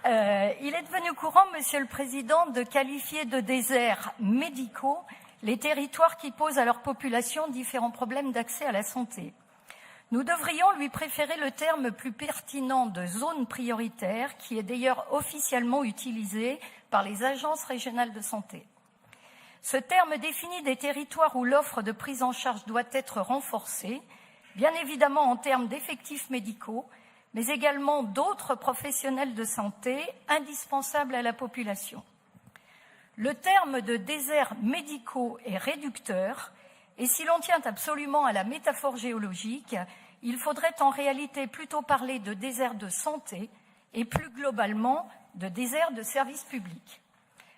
Il est devenu courant, Monsieur le Président, de qualifier de déserts médicaux les territoires qui posent à leur population différents problèmes d'accès à la santé. Nous devrions lui préférer le terme plus pertinent de zone prioritaire, qui est d'ailleurs officiellement utilisé par les agences régionales de santé. Ce terme définit des territoires où l'offre de prise en charge doit être renforcée, bien évidemment en termes d'effectifs médicaux, mais également d'autres professionnels de santé indispensables à la population. Le terme de déserts médicaux est réducteur, et si l'on tient absolument à la métaphore géologique, il faudrait en réalité plutôt parler de désert de santé et plus globalement de désert de services publics.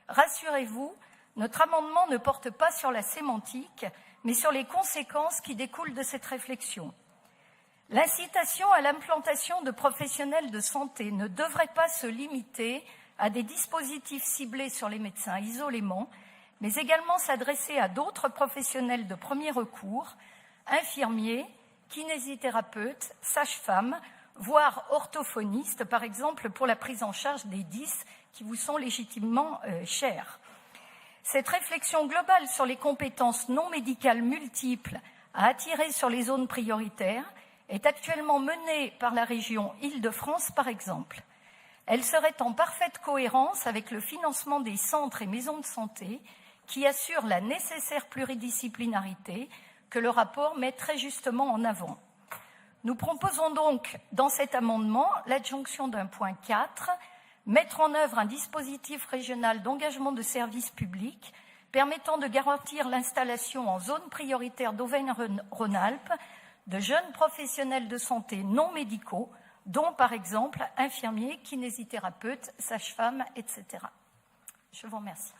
Rassurez-vous, notre amendement ne porte pas sur la sémantique, mais sur les conséquences qui découlent de cette réflexion. L'incitation à l'implantation de professionnels de santé ne devrait pas se limiter à des dispositifs ciblés sur les médecins isolément, mais également s'adresser à d'autres professionnels de premier recours, infirmiers, kinésithérapeutes, sages-femmes, voire orthophonistes, par exemple pour la prise en charge des 10 qui vous sont légitimement chers. Cette réflexion globale sur les compétences non médicales multiples à attirer sur les zones prioritaires est actuellement menée par la région Île-de-France, par exemple. Elle serait en parfaite cohérence avec le financement des centres et maisons de santé qui assurent la nécessaire pluridisciplinarité que le rapport met très justement en avant. Nous proposons donc, dans cet amendement, l'adjonction d'un point 4, mettre en œuvre un dispositif régional d'engagement de services publics permettant de garantir l'installation en zone prioritaire d'Auvergne-Rhône-Alpes de jeunes professionnels de santé non médicaux, dont par exemple infirmiers, kinésithérapeutes, sages-femmes, etc. Je vous remercie.